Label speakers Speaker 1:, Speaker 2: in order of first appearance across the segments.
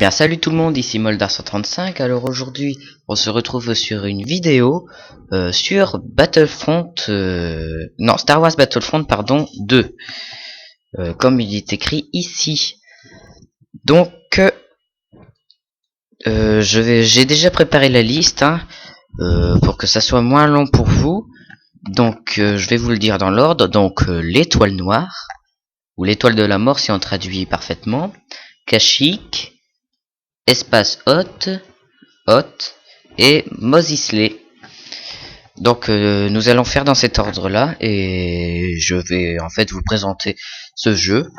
Speaker 1: bien, salut tout le monde, ici Moldar135. Alors aujourd'hui, on se retrouve sur une vidéo sur Battlefront, non, Star Wars Battlefront, pardon, 2, comme il est écrit ici. Donc, j'ai déjà préparé la liste, pour que ça soit moins long pour vous. Donc, je vais vous le dire dans l'ordre. Donc, l'étoile noire, ou l'étoile de la mort si on traduit parfaitement, Kashyyyk, Espace Hoth et Mos Eisley. Donc nous allons faire dans cet ordre là et je vais en fait vous présenter ce jeu.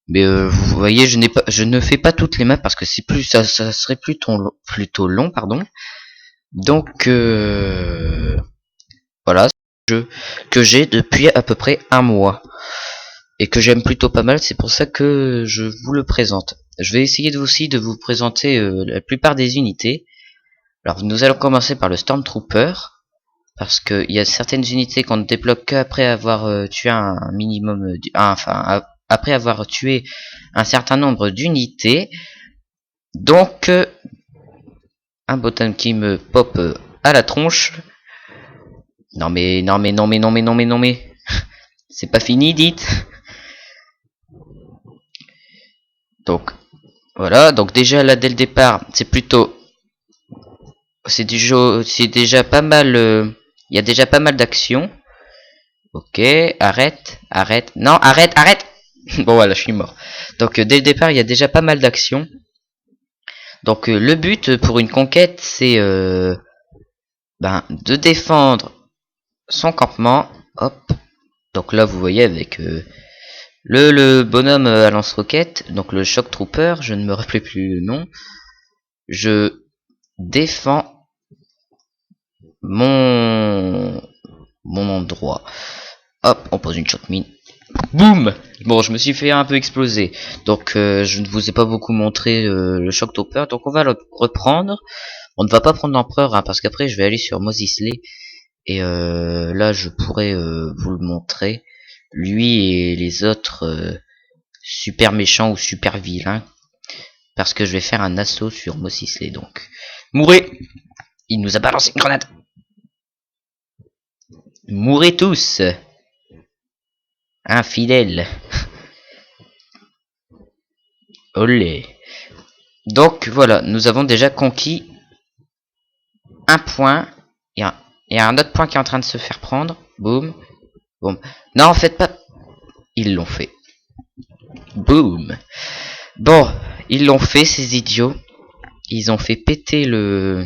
Speaker 1: Mais vous voyez, je ne fais pas toutes les maps parce que c'est plus ça serait plutôt long, pardon. Donc voilà, c'est un jeu que j'ai depuis à peu près un mois et que j'aime plutôt pas mal, c'est pour ça que je vous le présente. Je vais essayer aussi de vous présenter la plupart des unités. Alors nous allons commencer par le Stormtrooper, parce qu'il y a certaines unités qu'on ne débloque qu'après avoir tué un minimum, après avoir tué un certain nombre d'unités. Donc un bottom qui me pop à la tronche. Non mais c'est pas fini, dites. Donc voilà, donc déjà là dès le départ, c'est déjà pas mal, il y a déjà pas mal d'actions. Ok, arrête. Non, arrête. Bon voilà, je suis mort. Donc dès le départ, il y a déjà pas mal d'actions. Donc le but pour une conquête, c'est de défendre son campement. Hop. Donc là, vous voyez avec le bonhomme à lance-roquette, donc le Shock Trooper, je ne me rappelais plus le nom. Je défends mon endroit. Hop, on pose une shot mine. Boum. Bon, je me suis fait un peu exploser. Donc, je ne vous ai pas beaucoup montré le Shock Trooper. Donc, on va le reprendre. On ne va pas prendre l'empereur, parce qu'après, je vais aller sur Mos Eisley. Et là, je pourrais vous le montrer. Lui et les autres super méchants ou super vilains. Parce que je vais faire un assaut sur Mos Eisley. Donc, mourrez. Il nous a balancé une grenade. Mourrez tous. Infidèle. Olé. Donc voilà, nous avons déjà conquis un point. Il y a un autre point qui est en train de se faire prendre. Boum. Boum. Non, en fait pas. Ils l'ont fait. Boum. Bon, ils l'ont fait, ces idiots. Ils ont fait péter le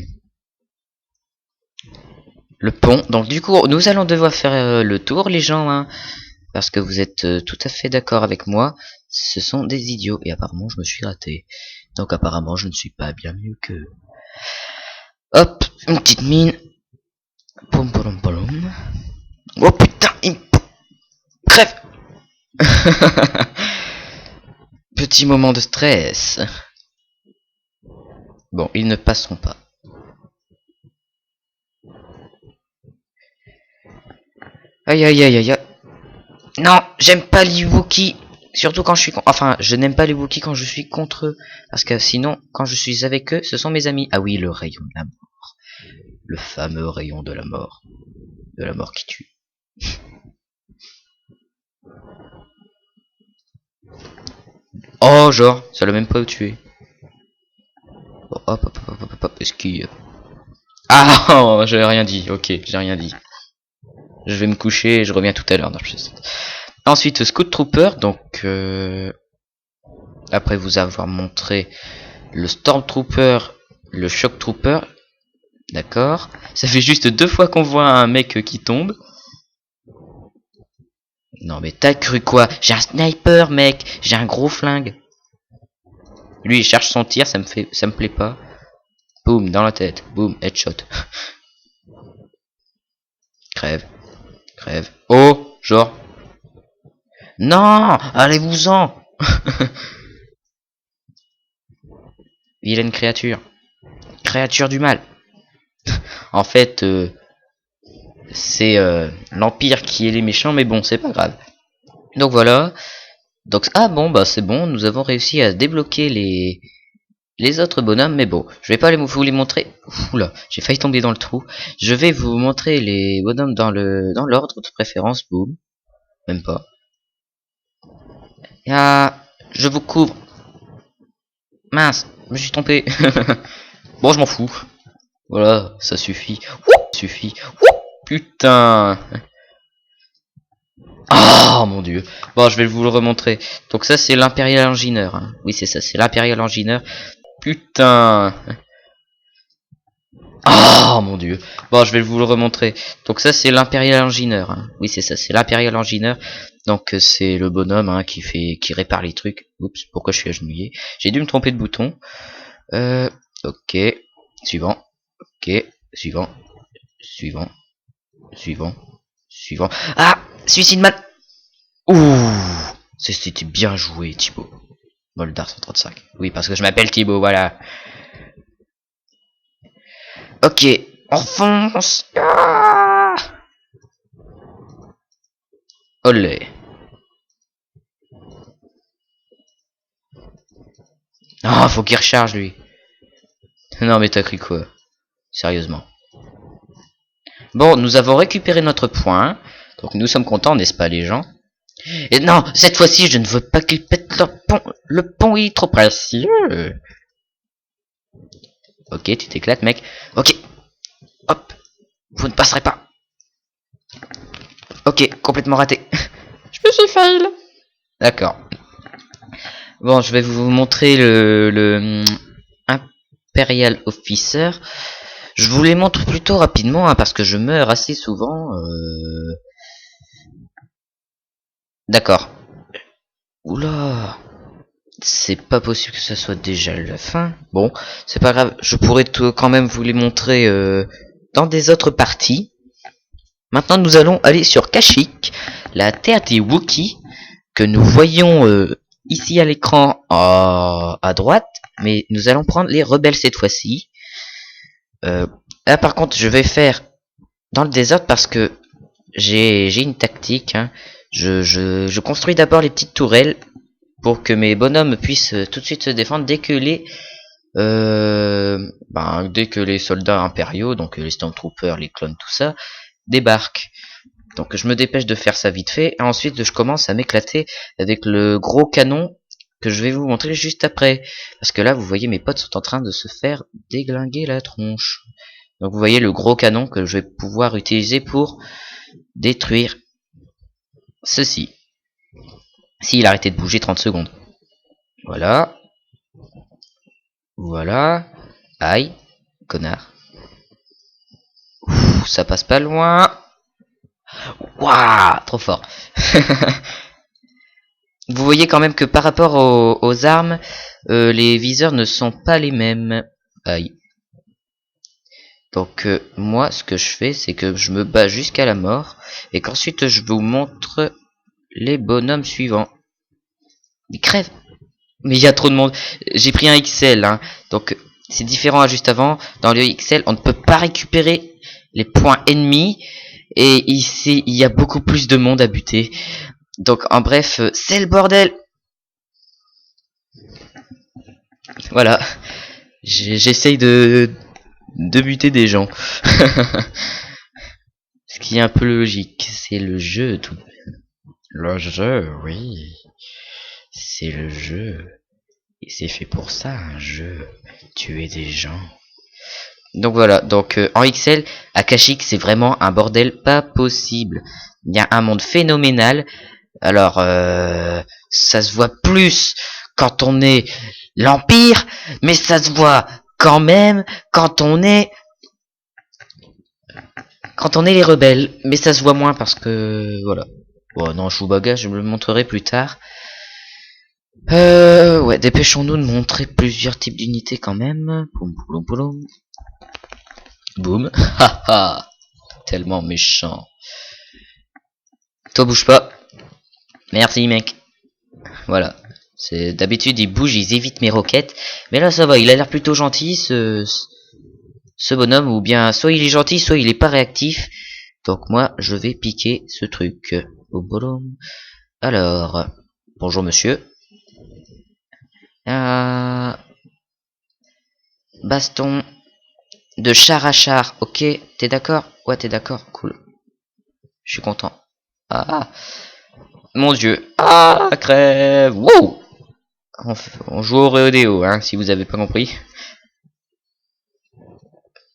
Speaker 1: pont. Donc du coup, nous allons devoir faire le tour, les gens, parce que vous êtes tout à fait d'accord avec moi. Ce sont des idiots. Et apparemment, je me suis raté. Donc apparemment, je ne suis pas bien mieux que... Hop, une petite mine. Poum, poum, poum. Oh putain, il crève. Petit moment de stress. Bon, ils ne passeront pas. Aïe aïe aïe aïe. Non, j'aime pas les Wookiees. Surtout quand je suis... Enfin, je n'aime pas les Wookiees quand je suis contre eux. Parce que sinon, quand je suis avec eux, ce sont mes amis. Ah oui, le rayon de la mort. Le fameux rayon de la mort. De la mort qui tue. Oh, genre, ça l'a même pas tué. Oh, hop, esquive. Ah, oh, j'ai rien dit. Ok, j'ai rien dit. Je vais me coucher et je reviens tout à l'heure. Ensuite, Scout Trooper. Donc, après vous avoir montré le Stormtrooper, le Shock Trooper. D'accord. Ça fait juste 2 fois qu'on voit un mec qui tombe. Non mais t'as cru quoi? J'ai un sniper, mec. J'ai un gros flingue. Lui il cherche son tir, ça me plaît pas. Boum, dans la tête. Boum, headshot. Crève. Oh, genre. Non, allez-vous-en. Vilaine créature. Créature du mal. En fait, c'est l'Empire qui est les méchants, mais bon, c'est pas grave. Donc voilà. Donc, ah bon, bah c'est bon, nous avons réussi à débloquer les autres bonhommes, mais bon, je vais pas vous les montrer. Oula, j'ai failli tomber dans le trou. Je vais vous montrer les bonhommes dans l'ordre de préférence. Boum, même pas. Ah, je vous couvre. Mince, je me suis trompé. Bon, je m'en fous. Voilà, ça suffit. Ouh, suffit. Ouh, putain. Oh mon dieu. Bon, je vais vous le remontrer. Donc ça, c'est l'Imperial Engineur. Hein. Oui, c'est ça, c'est l'Imperial Engineur. Putain. Oh mon dieu. Bon, je vais vous le remontrer. Donc ça, c'est l'Imperial Engineur. Hein. Oui, c'est ça, c'est l'Imperial Engineur. Donc c'est le bonhomme hein, qui répare les trucs. Oups, pourquoi je suis agenouillé? J'ai dû me tromper de bouton. Ok. Suivant. Ok. Suivant. Suivant. Suivant. Suivant. Ah, suicide mal. Ouh, c'était bien joué, Thibaut. Moldar 135. Oui, parce que je m'appelle Thibaut, voilà. Ok, on fonce. Ah, olé. Ah, faut qu'il recharge, lui. Non, mais t'as cru quoi? Sérieusement. Bon, nous avons récupéré notre point. Donc nous sommes contents, n'est-ce pas, les gens? Et non, cette fois-ci, je ne veux pas qu'ils pètent leur pont. Le pont est trop précieux. Ok, tu t'éclates, mec. Ok, hop. Vous ne passerez pas. Ok, complètement raté. Je me suis fail. D'accord. Bon, je vais vous montrer le Imperial Officer. Je vous les montre plutôt rapidement hein, parce que je meurs assez souvent. D'accord. Oula. C'est pas possible que ce soit déjà la fin. Bon, c'est pas grave. Je pourrais quand même vous les montrer dans des autres parties. Maintenant, nous allons aller sur Kashyyyk, la terre des Wookiees, que nous voyons ici à l'écran à droite. Mais nous allons prendre les rebelles cette fois-ci. Là, par contre, je vais faire dans le désordre parce que j'ai une tactique. Hein. Je construis d'abord les petites tourelles pour que mes bonhommes puissent tout de suite se défendre dès que les soldats impériaux, donc les Stormtroopers, les clones, tout ça, débarquent. Donc je me dépêche de faire ça vite fait. Et ensuite je commence à m'éclater avec le gros canon que je vais vous montrer juste après. Parce que là vous voyez mes potes sont en train de se faire déglinguer la tronche. Donc vous voyez le gros canon que je vais pouvoir utiliser pour détruire ceci. S'il arrêtait de bouger 30 secondes. Voilà. Voilà. Aïe. Connard. Ouh, ça passe pas loin. Waouh, trop fort. Vous voyez quand même que par rapport aux armes, les viseurs ne sont pas les mêmes. Aïe. Donc moi, ce que je fais, c'est que je me bats jusqu'à la mort et qu'ensuite je vous montre les bonhommes suivants. Ils crèvent. Mais il y a trop de monde. J'ai pris un XL, hein. Donc c'est différent à juste avant. Dans le XL, on ne peut pas récupérer les points ennemis. Et ici, il y a beaucoup plus de monde à buter. Donc en bref, c'est le bordel. Voilà. J'essaye de buter des gens. Ce qui est un peu logique. C'est le jeu tout. Le jeu, oui. C'est le jeu. Et c'est fait pour ça, un jeu. Tuer des gens. Donc voilà, donc en XL, à Kashyyyk, c'est vraiment un bordel pas possible. Il y a un monde phénoménal. Alors, ça se voit plus quand on est l'Empire, mais ça se voit quand même quand on est les rebelles. Mais ça se voit moins parce que, voilà. Bon, non, Chewbacca, je me le montrerai plus tard. Ouais, dépêchons-nous de montrer plusieurs types d'unités quand même. Boum, boum, boum. Boum. Haha. Tellement méchant. Toi, bouge pas. Merci, mec. Voilà. C'est d'habitude ils bougent, ils évitent mes roquettes, mais là ça va, il a l'air plutôt gentil ce bonhomme, ou bien soit il est gentil, soit il est pas réactif. Donc moi je vais piquer ce truc. Alors, bonjour monsieur. baston de char à char. Ok, t'es d'accord? Ouais, t'es d'accord, cool. Je suis content. Ah, mon dieu. Ah, crève. Wow. On joue au rodéo, hein, si vous avez pas compris.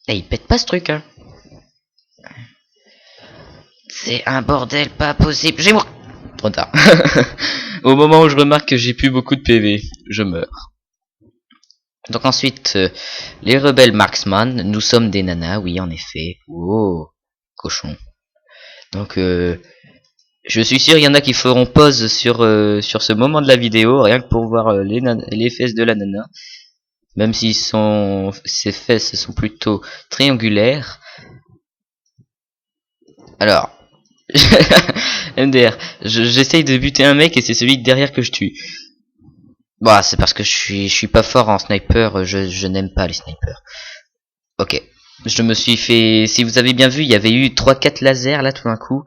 Speaker 1: Et il pète pas ce truc, hein. C'est un bordel pas possible. J'ai mort. Trop tard. Au moment où je remarque que j'ai plus beaucoup de PV, je meurs. Donc ensuite, les rebelles marksman, nous sommes des nanas, oui en effet. Oh, cochon. Donc je suis sûr il y en a qui feront pause sur ce moment de la vidéo, rien que pour voir les fesses de la nana. Même si ses fesses sont plutôt triangulaires. Alors, MDR, j'essaye de buter un mec et c'est celui de derrière que je tue. Bah, c'est parce que je suis pas fort en sniper, je n'aime pas les snipers. Ok. Je me suis fait... Si vous avez bien vu, il y avait eu 3-4 lasers là tout d'un coup.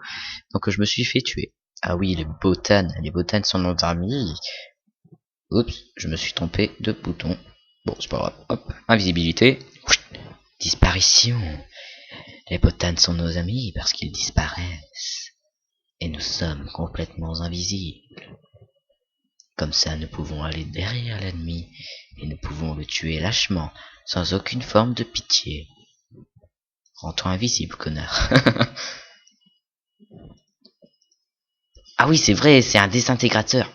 Speaker 1: Donc je me suis fait tuer. Ah oui, les botanes. Les botanes sont nos amis. Oups, je me suis trompé de bouton. Bon, c'est pas grave. Hop, invisibilité. Disparition. Les botanes sont nos amis parce qu'ils disparaissent. Et nous sommes complètement invisibles. Comme ça, nous pouvons aller derrière l'ennemi et nous pouvons le tuer lâchement, sans aucune forme de pitié. Rends-toi invisible, connard. Ah oui, c'est vrai, c'est un désintégrateur.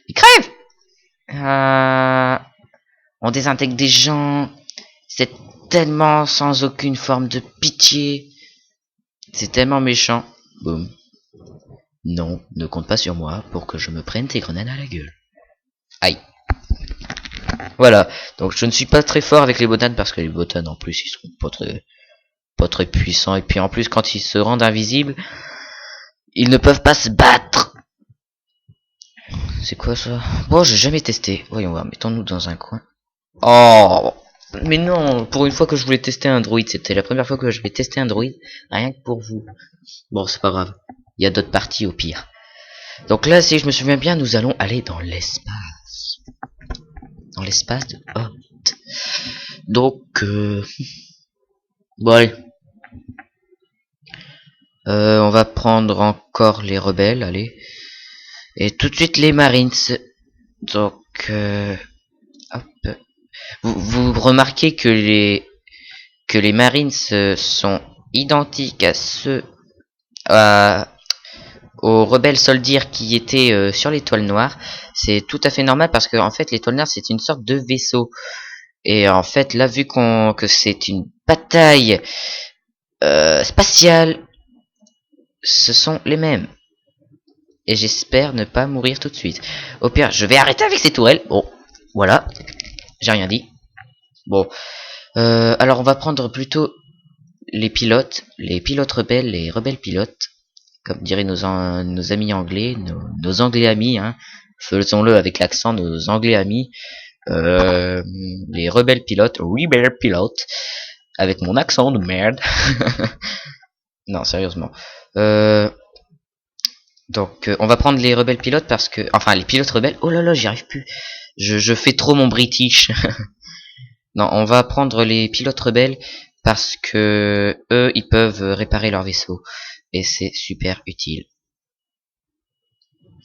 Speaker 1: Il crève. On désintègre des gens. C'est tellement sans aucune forme de pitié. C'est tellement méchant. Boum. Non, ne compte pas sur moi pour que je me prenne tes grenades à la gueule. Aïe. Voilà. Donc je ne suis pas très fort avec les botanes parce que les botanes en plus ils sont pas très puissants. Et puis en plus quand ils se rendent invisibles, ils ne peuvent pas se battre. C'est quoi ça? Bon, j'ai jamais testé. Voyons voir, mettons-nous dans un coin. Oh, mais non, pour une fois que je voulais tester un droïde, c'était la première fois que je vais tester un droïde, rien que pour vous. Bon, c'est pas grave, il y a d'autres parties au pire. Donc là, si je me souviens bien, nous allons aller dans l'espace. Dans l'espace de Hoth. Donc, bon allez. On va prendre encore les rebelles, allez. Et tout de suite les marines. Donc, hop. Vous remarquez que les marines sont identiques à ceux aux rebelles soldiers qui étaient sur l'étoile noire. C'est tout à fait normal parce que en fait l'étoile noire c'est une sorte de vaisseau. Et en fait là vu que c'est une bataille spatiale, ce sont les mêmes. Et j'espère ne pas mourir tout de suite. Au pire, je vais arrêter avec ces tourelles. Bon, voilà, j'ai rien dit. Bon, alors on va prendre plutôt les pilotes rebelles, les rebelles pilotes, comme diraient nos amis anglais, nos anglais amis, hein, faisons-le avec l'accent, nos anglais amis, les rebelles pilotes, avec mon accent de merde. Non, sérieusement. Donc, on va prendre les rebelles pilotes parce que, enfin, les pilotes rebelles. Oh là là, j'y arrive plus. Je fais trop mon British. Non, on va prendre les pilotes rebelles parce que eux, ils peuvent réparer leur vaisseau et c'est super utile.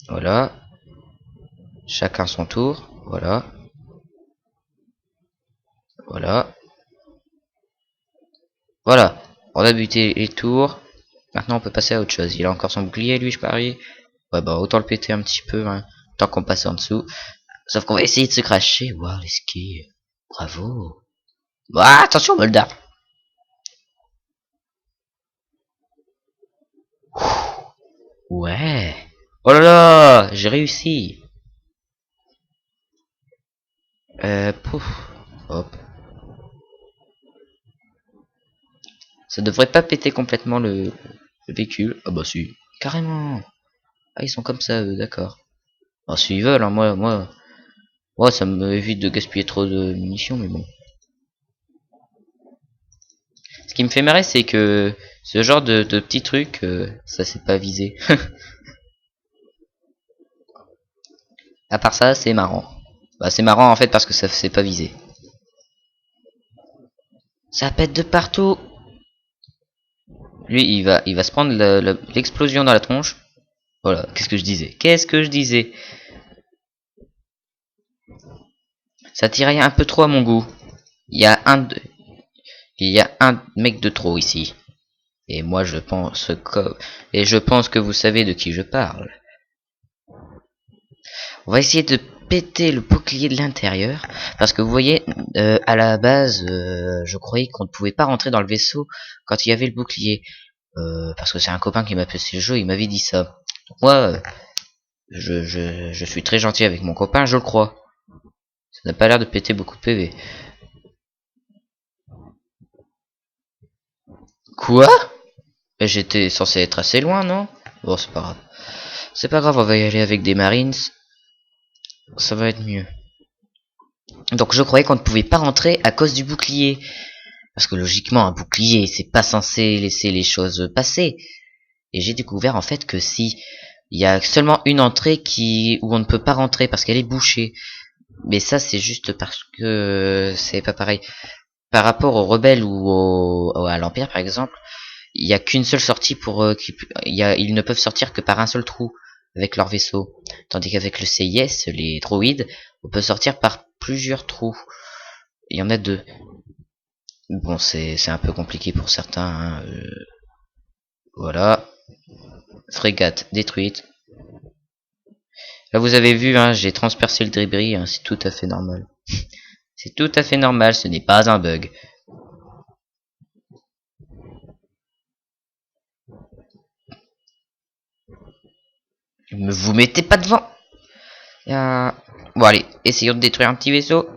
Speaker 1: Voilà. Chacun son tour. Voilà. Voilà. Voilà. On a buté les tours. Maintenant, on peut passer à autre chose. Il a encore son bouclier, lui, je parie. Ouais, bah, autant le péter un petit peu, hein, tant qu'on passe en dessous. Sauf qu'on va essayer de se cracher. Waouh, les skis. Bravo. Ah, attention, Moldar. Ouais. Oh là là, j'ai réussi. Pouf. Hop. Ça devrait pas péter complètement le véhicule. Ah bah si. Carrément. Ah, ils sont comme ça, eux, d'accord. Ah, s'ils veulent, hein, moi, ça me évite de gaspiller trop de munitions, mais bon. Ce qui me fait marrer, c'est que ce genre de petits trucs, ça c'est pas visé. À part ça, c'est marrant. Bah, c'est marrant en fait parce que ça c'est pas visé. Ça pète de partout. Lui, il va se prendre l'explosion dans la tronche. Voilà, qu'est-ce que je disais? Qu'est-ce que je disais? Ça tiraille un peu trop à mon goût. Il y a il y a un mec de trop ici. Et moi, je pense que vous savez de qui je parle. On va essayer de péter le bouclier de l'intérieur. Parce que vous voyez, à la base, je croyais qu'on ne pouvait pas rentrer dans le vaisseau quand il y avait le bouclier. Parce que c'est un copain qui m'a passé le jeu, il m'avait dit ça. Donc moi, je suis très gentil avec mon copain, je le crois. Ça n'a pas l'air de péter beaucoup de PV. Quoi? J'étais censé être assez loin, non? Bon, c'est pas grave. C'est pas grave, on va y aller avec des marines. Ça va être mieux. Donc je croyais qu'on ne pouvait pas rentrer à cause du bouclier. Parce que logiquement, un bouclier, c'est pas censé laisser les choses passer. Et j'ai découvert en fait que si il y a seulement une entrée où on ne peut pas rentrer parce qu'elle est bouchée. Mais ça, c'est juste parce que c'est pas pareil. Par rapport aux rebelles à l'Empire, par exemple, il n'y a qu'une seule sortie ils ne peuvent sortir que par un seul trou avec leur vaisseau. Tandis qu'avec le CIS, les droïdes, on peut sortir par plusieurs trous. Il y en a deux. Bon, c'est un peu compliqué pour certains. Hein. Voilà. Frégate détruite. Là, vous avez vu, hein, j'ai transpercé le débris. Hein, c'est tout à fait normal. C'est tout à fait normal, ce n'est pas un bug. Ne vous mettez pas devant. Bon allez, essayons de détruire un petit vaisseau.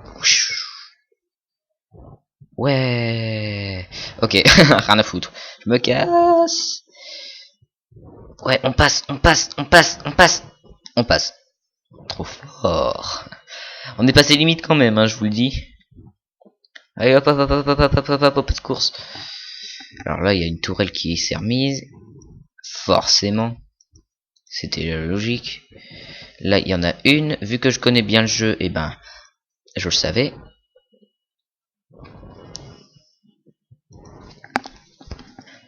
Speaker 1: Ouais. Ok, rien à foutre. Je me casse. Ouais, on passe, on passe, on passe, on passe. On passe. Trop fort. On est passé limite quand même, hein, je vous le dis. Allez hop hop hop hop hop hop hop hop hop hop de course. Alors là, il y a une tourelle qui s'est remise. Forcément. C'était la logique. Là, il y en a une. Vu que je connais bien le jeu, et ben, je le savais.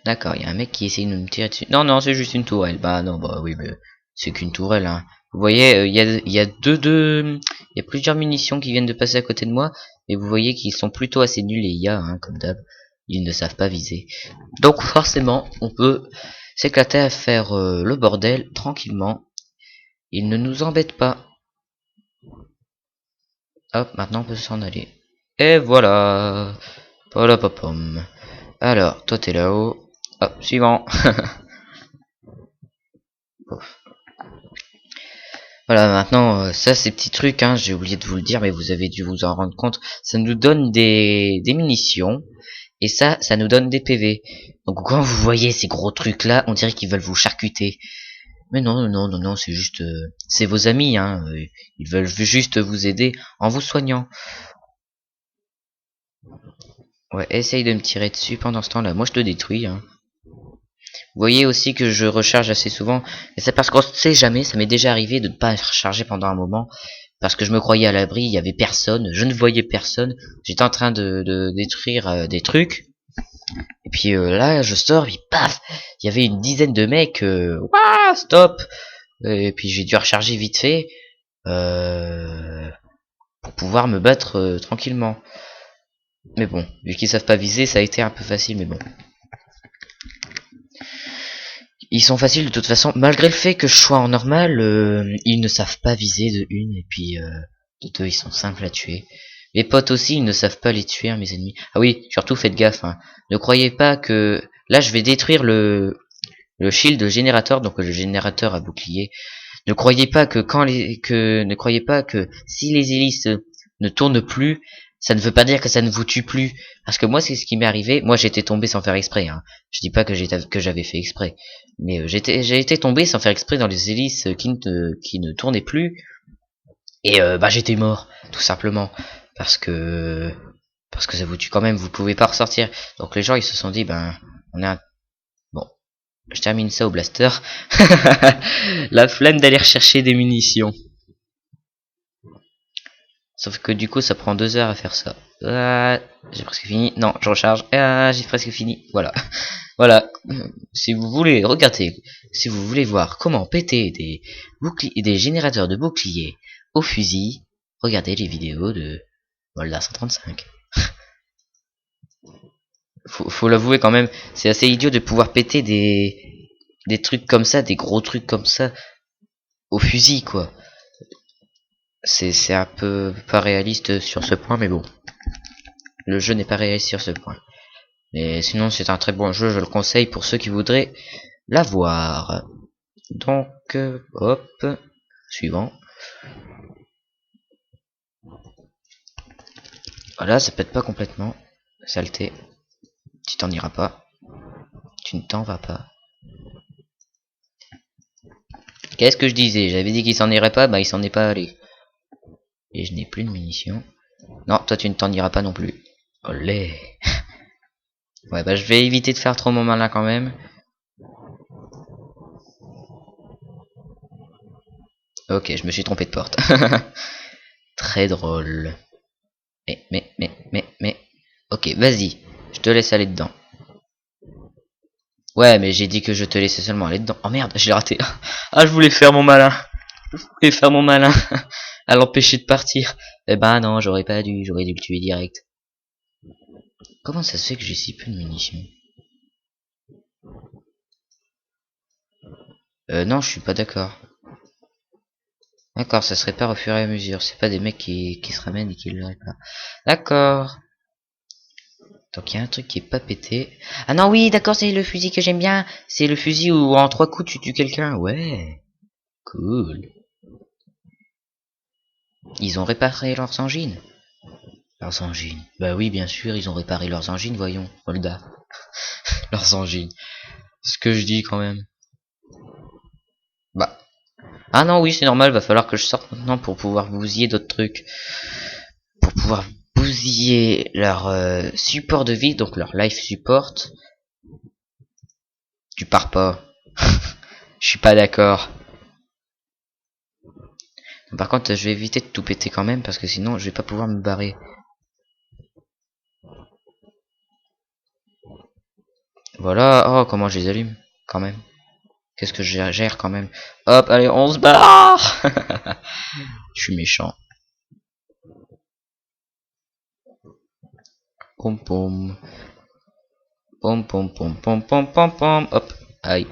Speaker 1: D'accord, il y a un mec qui essaye de me tirer dessus. Non, non, c'est juste une tourelle. Bah non, bah oui, mais c'est qu'une tourelle, hein. Vous voyez, il y a il y a plusieurs munitions qui viennent de passer à côté de moi, et vous voyez qu'ils sont plutôt assez nuls les IA, hein, comme d'hab. Ils ne savent pas viser. Donc forcément, on peut s'éclater à faire le bordel tranquillement. Ils ne nous embêtent pas. Hop, maintenant on peut s'en aller. Et voilà. Voilà, popom. Alors, toi t'es là-haut. Hop, suivant. Voilà, maintenant, ça, ces petits trucs, hein, j'ai oublié de vous le dire, mais vous avez dû vous en rendre compte, ça nous donne des munitions, et ça nous donne des PV. Donc quand vous voyez ces gros trucs-là, on dirait qu'ils veulent vous charcuter. Mais non, non, non, non, c'est juste... c'est vos amis, hein, ils veulent juste vous aider en vous soignant. Ouais, essaye de me tirer dessus pendant ce temps-là, moi je te détruis, hein. Vous voyez aussi que je recharge assez souvent, et c'est parce qu'on sait jamais, ça m'est déjà arrivé de ne pas recharger pendant un moment, parce que je me croyais à l'abri, il y avait personne, je ne voyais personne, j'étais en train de détruire des trucs, et puis là je sors, et paf, il y avait une dizaine de mecs, ouah, stop, et puis j'ai dû recharger vite fait, pour pouvoir me battre tranquillement. Mais bon, vu qu'ils savent pas viser, ça a été un peu facile, mais bon. Ils sont faciles de toute façon, malgré le fait que je sois en normal, ils ne savent pas viser de une, et puis de deux, ils sont simples à tuer. Les potes aussi, ils ne savent pas les tuer, hein, mes ennemis. Ah oui, surtout faites gaffe, hein. Ne croyez pas que... Là, je vais détruire le shield générateur, donc le générateur à bouclier. Ne croyez pas que ne croyez pas que si les hélices ne tournent plus, ça ne veut pas dire que ça ne vous tue plus. Parce que moi, c'est ce qui m'est arrivé. Moi, j'étais tombé sans faire exprès, hein. Je dis pas que j'avais fait exprès. Mais j'ai été tombé sans faire exprès dans les hélices qui ne tournaient plus. Et bah j'étais mort, tout simplement. Parce que ça vous tue quand même, vous pouvez pas ressortir. Donc les gens ils se sont dit ben on est un... Bon, je termine ça au blaster. La flemme d'aller rechercher des munitions. Sauf que du coup, ça prend 2 heures à faire ça. Ah, j'ai presque fini. Non, je recharge. Ah, j'ai presque fini. Voilà. Voilà. Si vous voulez, regardez. Si vous voulez voir comment péter des générateurs de boucliers au fusil, regardez les vidéos de Molda 135. Faut l'avouer quand même, c'est assez idiot de pouvoir péter des trucs comme ça, des gros trucs comme ça, au fusil, quoi. C'est un peu pas réaliste sur ce point, mais bon. Le jeu n'est pas réaliste sur ce point. Mais sinon, c'est un très bon jeu, je le conseille pour ceux qui voudraient l'avoir. Donc, hop, suivant. Voilà, ça pète pas complètement. Saleté. Tu t'en iras pas. Tu ne t'en vas pas. Qu'est-ce que je disais? J'avais dit qu'il s'en irait pas, bah il s'en est pas allé. Et je n'ai plus de munitions. Non, toi tu ne t'en iras pas non plus. Olé. Ouais, bah je vais éviter de faire trop mon malin quand même. Ok, je me suis trompé de porte. Très drôle. Mais. Ok, vas-y. Je te laisse aller dedans. Ouais, mais j'ai dit que je te laissais seulement aller dedans. Oh merde, je l'ai raté. Ah, je voulais faire mon malin. Je voulais faire mon malin. À l'empêcher de partir. Eh ben non, j'aurais pas dû. J'aurais dû le tuer direct. Comment ça se fait que j'ai si peu de munitions? Non, je suis pas d'accord. D'accord, ça se répare au fur et à mesure. C'est pas des mecs qui se ramènent et qui le réparent. D'accord. Donc il y a un truc qui est pas pété. Ah non, oui, d'accord, c'est le fusil que j'aime bien. C'est le fusil où en 3 coups tu tues quelqu'un. Ouais. Cool. Ils ont réparé leurs engines. Leurs engines. Bah oui, bien sûr, ils ont réparé leurs engines, voyons. Holda. Leurs engines. Ce que je dis quand même. Bah. Ah non, oui, c'est normal, va falloir que je sorte maintenant pour pouvoir bousiller d'autres trucs. Pour pouvoir bousiller leur support de vie, donc leur life support. Tu pars pas. Je suis pas d'accord. Par contre, je vais éviter de tout péter quand même, parce que sinon, je vais pas pouvoir me barrer. Voilà. Oh, comment je les allume, quand même. Qu'est-ce que je gère quand même. Hop, allez, on se barre. Je suis méchant. Pom pom. Pom pom pom pom pom pom pom. Hop. Aïe.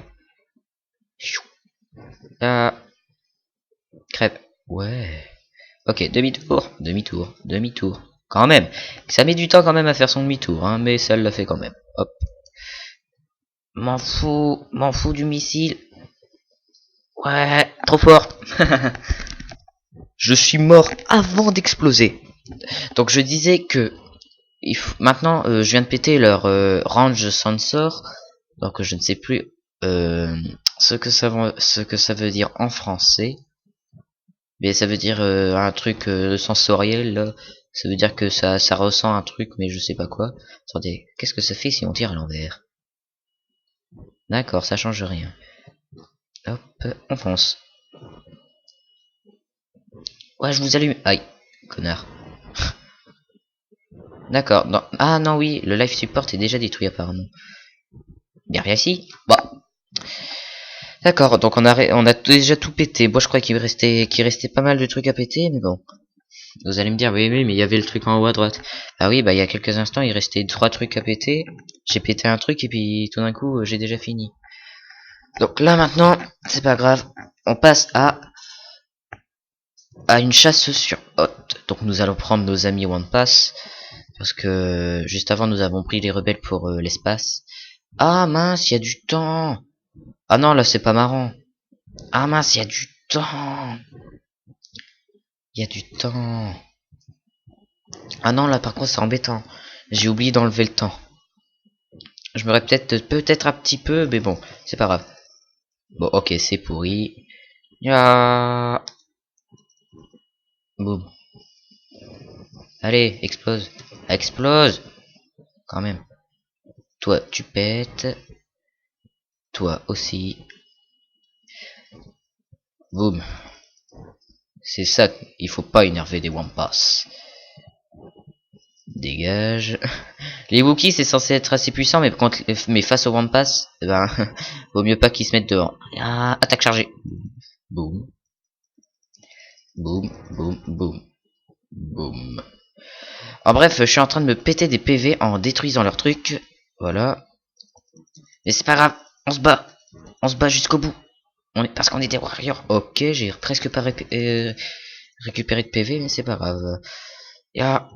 Speaker 1: Ah. Crève. Ouais. Ok, demi-tour. Demi-tour. Demi-tour. Quand même. Ça met du temps quand même à faire son demi-tour, hein, mais ça l'a fait quand même. Hop. M'en fous du missile. Ouais, trop fort. Je suis mort avant d'exploser. Donc je disais que maintenant je viens de péter leur range sensor. Donc je ne sais plus ce que ça veut dire en français. Mais ça veut dire un truc sensoriel là. Ça veut dire que ça ressent un truc mais je sais pas quoi. Attendez, qu'est-ce que ça fait si on tire à l'envers? D'accord, ça change rien. Hop, on fonce. Ouais, je vous allume. Aïe, connard. D'accord. Ah non, oui, le life support est déjà détruit apparemment. Bien réussi. Bon. D'accord, donc on a déjà tout pété. Moi je croyais qu'il restait pas mal de trucs à péter, mais bon. Vous allez me dire, oui, mais il y avait le truc en haut à droite. Ah oui, bah il y a quelques instants, il restait 3 trucs à péter. J'ai pété un truc et puis tout d'un coup, j'ai déjà fini. Donc là maintenant, c'est pas grave. On passe à une chasse sur Hot. Donc nous allons prendre nos amis One Pass. Parce que juste avant, nous avons pris les rebelles pour l'espace. Ah mince, il y a du temps. Ah non, là c'est pas marrant. Ah mince, il y a du temps. Il y a du temps. Ah non, là par contre c'est embêtant. J'ai oublié d'enlever le temps. Je me répète peut-être un petit peu, mais bon, c'est pas grave. Bon, ok, c'est pourri. Ya. Boum. Allez, explose. Explose. Quand même. Toi, tu pètes. Toi aussi. Boum. C'est ça, il faut pas énerver des Wampas. Dégage. Les Wookiees c'est censé être assez puissant, mais face aux Wampas, eh ben, vaut mieux pas qu'ils se mettent devant. Ah, attaque chargée. Boum, boum, boum, boum, boum. En bref, je suis en train de me péter des PV en détruisant leur truc. Voilà. Mais c'est pas grave, on se bat jusqu'au bout. Parce qu'on est des warriors. Ok, j'ai presque pas récupéré de PV, mais c'est pas grave. Ya.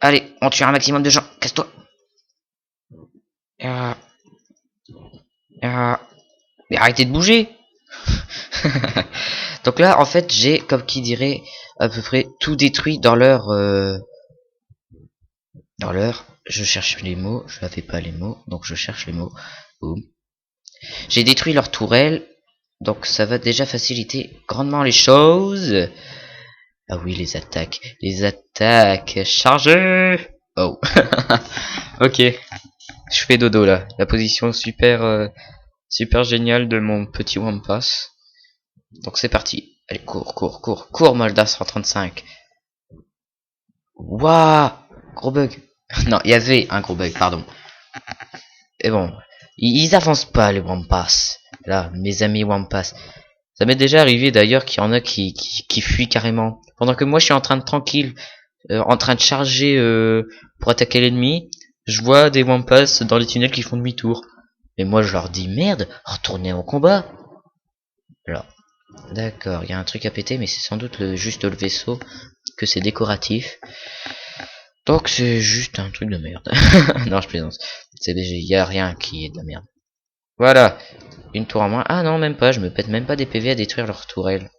Speaker 1: Allez, on tue un maximum de gens. Casse-toi. Ya. Ya. Mais arrêtez de bouger. Donc là, en fait, j'ai, comme qui dirait, à peu près tout détruit dans leur... Je cherche les mots. Je n'avais pas les mots, donc je cherche les mots. Boum. J'ai détruit leur tourelle. Donc ça va déjà faciliter grandement les choses. Ah oui, les attaques. Les attaques. Chargez. Oh. Ok. Je fais dodo là. La position super super géniale de mon petit Wampas. Donc c'est parti. Allez, cours, cours, cours. Cours, Molda 135. Waouh. Gros bug. Non, il y avait un gros bug, pardon. Et bon. Ils avancent pas les Wampas. Là, mes amis Wampas. Ça m'est déjà arrivé d'ailleurs qu'il y en a qui fuient carrément. Pendant que moi je suis en train de tranquille, en train de charger pour attaquer l'ennemi, je vois des Wampas dans les tunnels qui font demi-tour. Mais moi je leur dis merde, retournez au combat. Alors, d'accord, il y a un truc à péter, mais c'est sans doute juste le vaisseau, que c'est décoratif. Donc c'est juste un truc de merde. Non, je plaisante. C'est déjà, il y a rien qui est de la merde. Voilà, une tour en moins. Ah non, même pas, je me pète même pas des PV à détruire leur tourelle.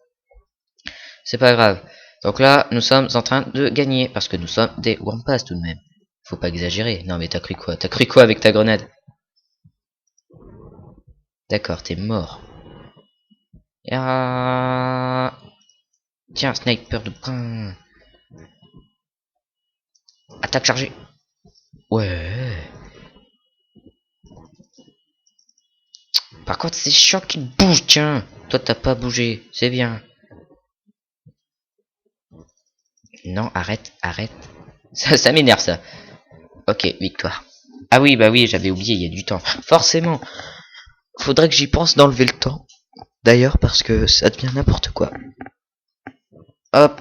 Speaker 1: C'est pas grave. Donc là, nous sommes en train de gagner, parce que nous sommes des Wampas tout de même. Faut pas exagérer. Non mais t'as cru quoi? T'as cru quoi avec ta grenade? D'accord, t'es mort. Ah... Tiens, sniper de brin. Attaque chargée. Ouais. Par contre, c'est chiant qu'il bouge, tiens. Toi, t'as pas bougé. C'est bien. Non, arrête, arrête. Ça m'énerve, ça. Ok, victoire. Ah oui, bah oui, j'avais oublié, il y a du temps. Forcément. Faudrait que j'y pense d'enlever le temps. D'ailleurs, parce que ça devient n'importe quoi. Hop.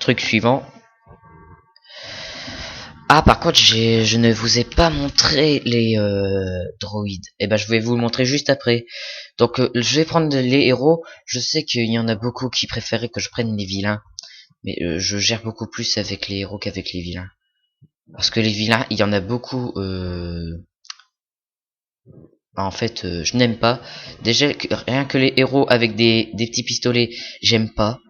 Speaker 1: Truc suivant. Ah, par contre, je ne vous ai pas montré les droïdes. Eh ben, je vais vous le montrer juste après. Donc, je vais prendre les héros. Je sais qu'il y en a beaucoup qui préféraient que je prenne les vilains. Mais je gère beaucoup plus avec les héros qu'avec les vilains. Parce que les vilains, il y en a beaucoup... En fait, je n'aime pas. Déjà, rien que les héros avec des petits pistolets, j'aime pas.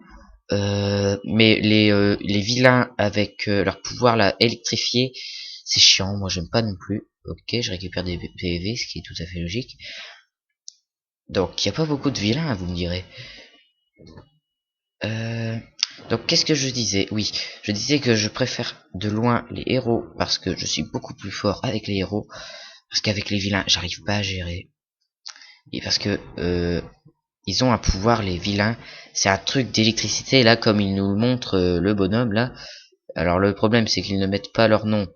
Speaker 1: Mais les vilains avec leur pouvoir là électrifié, c'est chiant, moi j'aime pas non plus. Ok, je récupère des PV, ce qui est tout à fait logique. Donc il n'y a pas beaucoup de vilains, vous me direz. Euh, donc qu'est-ce que je disais? Oui, je disais que je préfère de loin les héros parce que je suis beaucoup plus fort avec les héros. Parce qu'avec les vilains, j'arrive pas à gérer. Et parce que ils ont un pouvoir, les vilains. C'est un truc d'électricité, là, comme il nous montre le bonhomme, là. Alors le problème, c'est qu'ils ne mettent pas leur nom.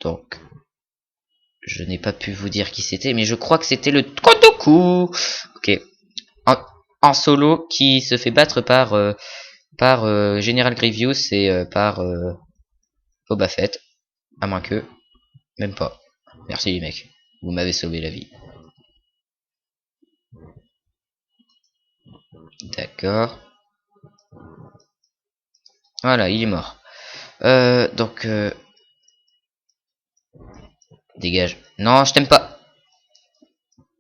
Speaker 1: Donc, je n'ai pas pu vous dire qui c'était, mais je crois que c'était le Kodoku. Ok. En solo, qui se fait battre par General Grievous et par Boba Fett. À moins que... Même pas. Merci les mecs. Vous m'avez sauvé la vie. D'accord. Voilà, il est mort. Donc... Dégage. Non, je t'aime pas.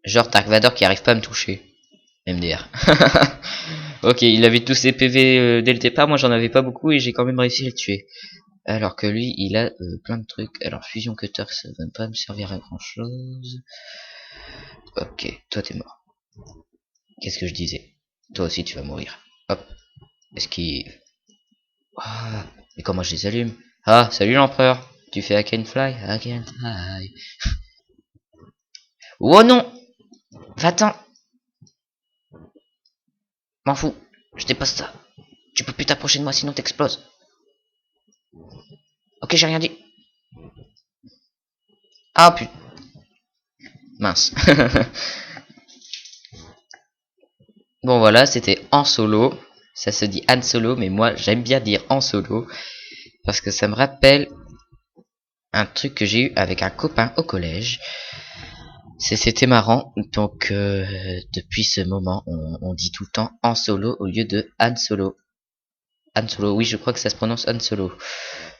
Speaker 1: Genre Dark Vador qui arrive pas à me toucher. MDR. Ok, il avait tous ses PV dès le départ, moi j'en avais pas beaucoup et j'ai quand même réussi à le tuer. Alors que lui, il a plein de trucs. Alors fusion cutter, ça va pas me servir à grand chose. Ok, toi t'es mort. Qu'est-ce que je disais? Toi aussi tu vas mourir. Hop, esquive. Ah, mais comment je les allume? Ah, salut l'empereur. Tu fais I can fly? I can fly. Oh non! Va-t'en! M'en fous. Je dépasse ça. Tu peux plus t'approcher de moi sinon t'exploses. Ok, j'ai rien dit. Ah putain. Mince. Bon voilà, c'était en solo. Ça se dit Han Solo, mais moi j'aime bien dire en solo. Parce que ça me rappelle un truc que j'ai eu avec un copain au collège. C'était marrant. Donc depuis ce moment, on dit tout le temps en solo au lieu de Han Solo. Han Solo, oui je crois que ça se prononce Han Solo.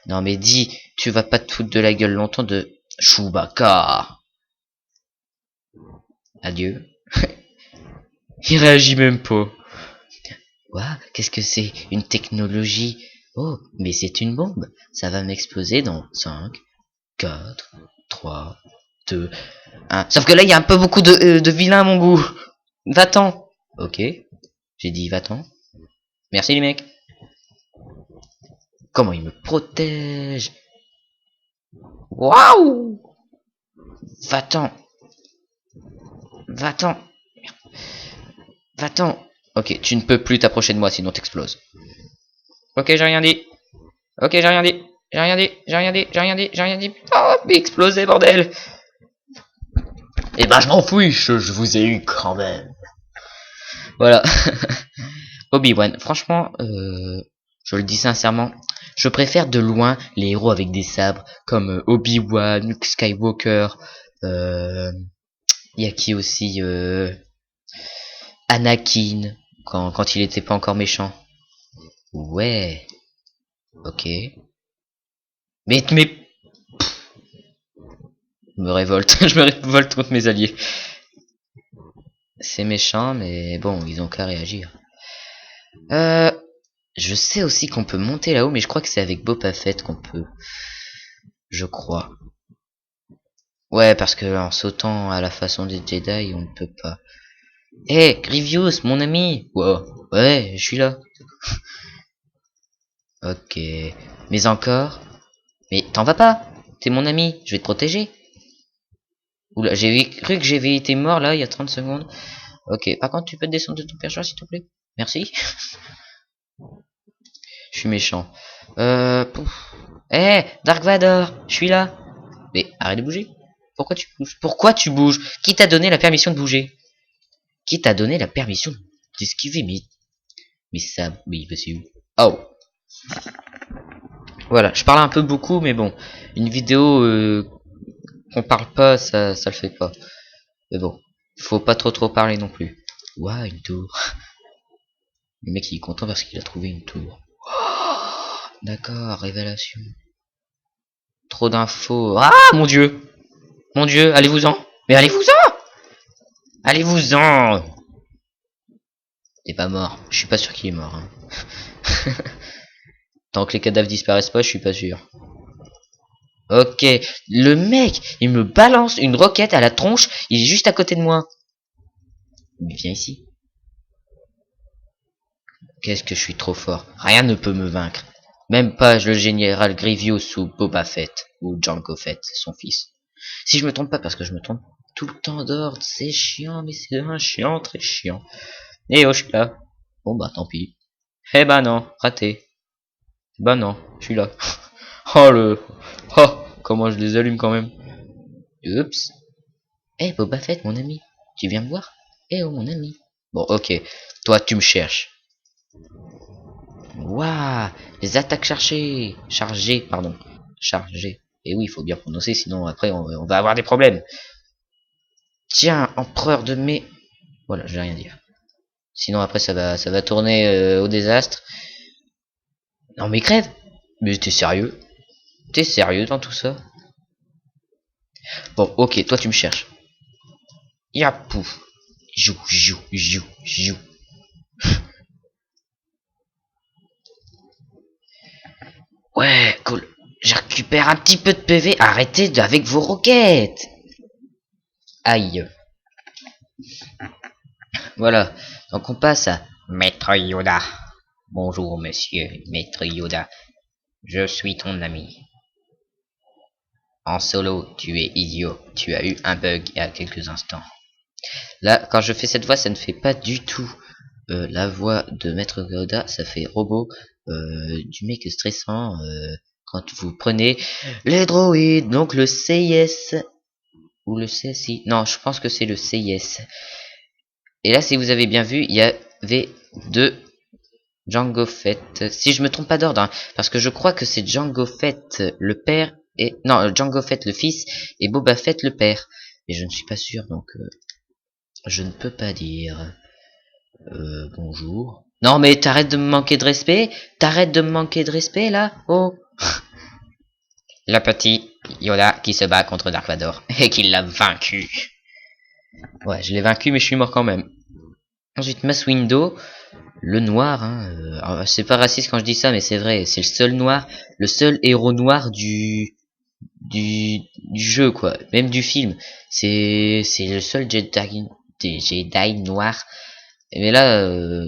Speaker 1: Non mais dis, tu vas pas te foutre de la gueule longtemps de Chewbacca. Adieu. Il réagit même pas. Ouah, qu'est-ce que c'est? Une technologie? Oh, mais c'est une bombe. Ça va m'exploser dans 5, 4, 3, 2, 1. Sauf que là, il y a un peu beaucoup de vilains à mon goût. Va-t'en. Ok. J'ai dit va-t'en. Merci les mecs. Comment il me protège? Waouh! Va-t'en. Va-t'en. Va-t'en. Ok, tu ne peux plus t'approcher de moi sinon t'exploses. Ok, j'ai rien dit. Ok, j'ai rien dit. J'ai rien dit. J'ai rien dit. J'ai rien dit. J'ai rien dit. Oh, mais explosé, bordel. Eh ben, je m'en fiche. Je vous ai eu quand même. Voilà. Obi-Wan. Franchement, je le dis sincèrement, je préfère de loin les héros avec des sabres comme Obi-Wan, Luke Skywalker. Il y a qui aussi Anakin quand il était pas encore méchant. Ouais. Ok. Mais je me révolte. Je me révolte contre mes alliés. C'est méchant, mais bon, ils ont qu'à réagir. Euh, je sais aussi qu'on peut monter là-haut, mais je crois que c'est avec Boba Fett qu'on peut. Je crois. Ouais, parce que en sautant à la façon des Jedi, on ne peut pas. Eh, Grievous, mon ami. Wow. Ouais, je suis là. Ok. Mais encore. Mais t'en vas pas. T'es mon ami. Je vais te protéger. Oula, j'ai cru que j'avais été mort là il y a 30 secondes. Ok. Par contre, tu peux descendre de ton perchoir s'il te plaît. Merci. Je suis méchant. Pouf. Eh, Dark Vador, je suis là. Mais arrête de bouger. Pourquoi tu bouges? Pourquoi tu bouges? Qui t'a donné la permission de bouger? Qui t'a donné la permission d'esquiver mais ça, oui, bah c'est où? Oh. Voilà, je parle un peu beaucoup, mais bon, une vidéo qu'on parle pas, ça le fait pas. Mais bon, faut pas trop parler non plus. Ouah, une tour. Le mec il est content parce qu'il a trouvé une tour. Oh, d'accord, révélation. Trop d'infos. Ah mon dieu. Mon dieu, allez-vous-en. Mais allez-vous-en. Allez-vous-en. T'es pas mort. Je suis pas sûr qu'il est mort. Hein. Tant que les cadavres disparaissent pas, je suis pas sûr. Ok, le mec, il me balance une roquette à la tronche, il est juste à côté de moi. Mais viens ici. Qu'est-ce que je suis trop fort. Rien ne peut me vaincre. Même pas le général Grievous ou Boba Fett, ou Jango Fett, son fils. Si je me trompe pas, parce que je me trompe tout le temps d'ordre, c'est chiant, mais c'est un chiant, très chiant. Eh oh, je suis là. Bon bah tant pis. Eh bah non, raté. Bah non, je suis là. Oh le... Oh, comment je les allume quand même. Oups. Eh Boba Fett, mon ami, tu viens me voir? Eh oh mon ami. Bon ok, toi tu me cherches. Waouh, les attaques chargées. Chargées, pardon. Chargées. Et oui, il faut bien prononcer, sinon après on va avoir des problèmes. Tiens, empereur de mes... Voilà, je vais rien dire. Sinon après ça va tourner au désastre. Non mais crève. Mais t'es sérieux? T'es sérieux dans tout ça? Bon, ok, toi tu me cherches. Yapou. Jou, jou, jou, jou. Ouais, cool. Je récupère un petit peu de PV. Arrêtez avec vos roquettes. Aïe. Voilà. Donc on passe à Maître Yoda. Bonjour monsieur, Maître Yoda. Je suis ton ami. En solo, tu es idiot. Tu as eu un bug il y a quelques instants. Là, quand je fais cette voix, ça ne fait pas du tout la voix de Maître Gauda, ça fait robot du mec stressant quand vous prenez les droïdes, donc le CIS ou le CSI. Non, je pense que c'est le CIS. Et là, si vous avez bien vu, il y avait deux Django Fett. Si je me trompe pas d'ordre, hein, parce que je crois que c'est Django Fett le père et non Django Fett le fils et Boba Fett le père. Mais je ne suis pas sûr, donc je ne peux pas dire. Bonjour. Non mais t'arrêtes de me manquer de respect. T'arrêtes de me manquer de respect là. Oh. Le petit Yoda qui se bat contre Dark Vador et qui l'a vaincu. Ouais, je l'ai vaincu mais je suis mort quand même. Ensuite, Mass Window, le noir, hein, c'est pas raciste quand je dis ça, mais c'est vrai, c'est le seul noir, le seul héros noir du jeu, quoi, même du film. C'est le seul Jedi noir. Mais là,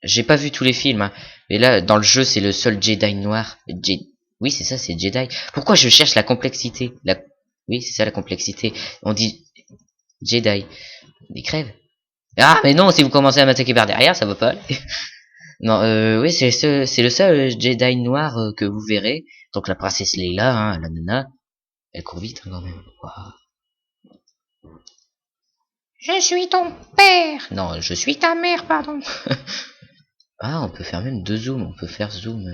Speaker 1: j'ai pas vu tous les films, hein, mais là, dans le jeu, c'est le seul Jedi noir. Oui, c'est ça, c'est Jedi. Pourquoi je cherche la complexité? Oui, c'est ça la complexité. On dit Jedi. Il crève. Ah, mais non, si vous commencez à m'attaquer par derrière, ça va pas aller. Non, oui, c'est le seul Jedi noir que vous verrez. Donc la princesse Leila, hein, la nana, elle court vite hein, quand même. Wow.
Speaker 2: Je suis ton père.
Speaker 1: Non, je suis
Speaker 2: Ta mère, pardon.
Speaker 1: Ah, on peut faire même deux zooms. On peut faire zoom.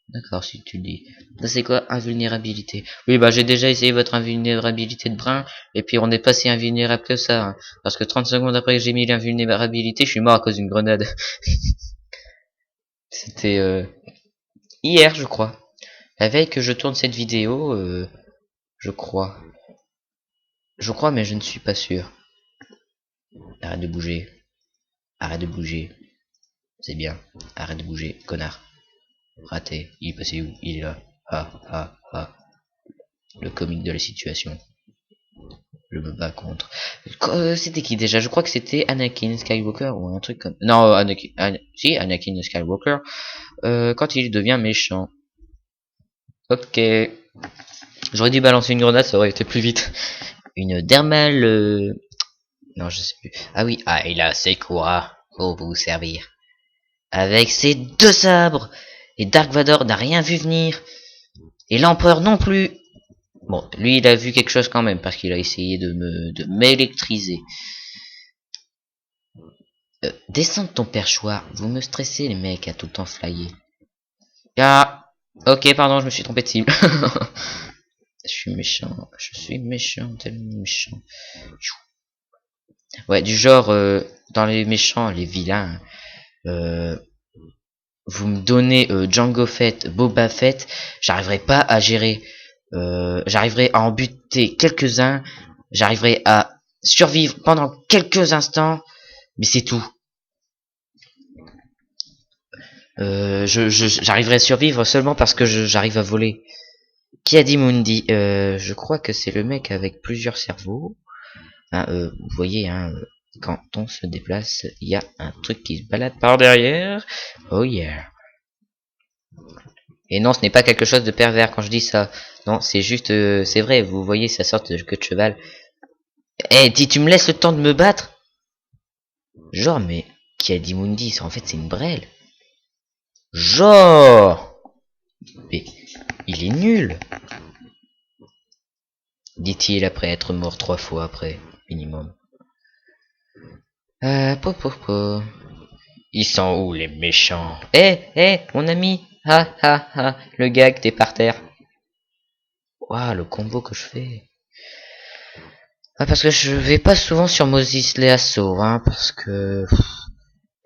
Speaker 1: D'accord, si tu le dis. Ça c'est quoi invulnérabilité? Oui, bah j'ai déjà essayé votre invulnérabilité de brin. Et puis on n'est pas si invulnérable que ça. Hein, parce que 30 secondes après que j'ai mis l'invulnérabilité, je suis mort à cause d'une grenade. C'était hier, je crois. La veille que je tourne cette vidéo, je crois. Je crois, mais je ne suis pas sûr. Arrête de bouger. Arrête de bouger. C'est bien. Arrête de bouger, connard. Raté. Il est passé où? Il est là. Ah, ah, ah. Le comique de la situation. Je me bats contre. C'était qui déjà? Je crois que c'était Anakin Skywalker ou un truc comme. Non, si, Anakin Skywalker. Quand il devient méchant. Ok. J'aurais dû balancer une grenade, ça aurait été plus vite. Une dermale. Non, je sais plus. Ah oui, ah, il a Sekura pour vous servir. Avec ses deux sabres. Et Dark Vador n'a rien vu venir. Et l'empereur non plus. Bon, lui il a vu quelque chose quand même parce qu'il a essayé de m'électriser. Descends de ton perchoir, vous me stressez les mecs à tout le temps flyer. Ah, ok pardon, je me suis trompé de cible. Je suis méchant, tellement méchant. Ouais, du genre, dans les méchants, les vilains, vous me donnez Django Fett, Boba Fett, j'arriverai pas à gérer. J'arriverai à en buter quelques-uns, j'arriverai à survivre pendant quelques instants, mais c'est tout. J'arriverai à survivre seulement parce que j'arrive à voler. Qui a dit Mundi? Je crois que c'est le mec avec plusieurs cerveaux. Hein, vous voyez, hein, quand on se déplace, il y a un truc qui se balade par derrière. Oh yeah. Et non, ce n'est pas quelque chose de pervers quand je dis ça. Non, c'est juste, c'est vrai, vous voyez sa sorte de queue de cheval. Eh, dis, tu me laisses le temps de me battre? Genre, mais qui a dit Mundi? En fait, c'est une brêle. Genre, mais il est nul, dit-il après être mort 3 fois après, minimum. Po. Ils sont où les méchants? Mon ami! Ha ha ha, le gag, t'es par terre. Waouh, le combo que je fais. Ah, parce que je vais pas souvent sur Moses Leasso, hein, parce que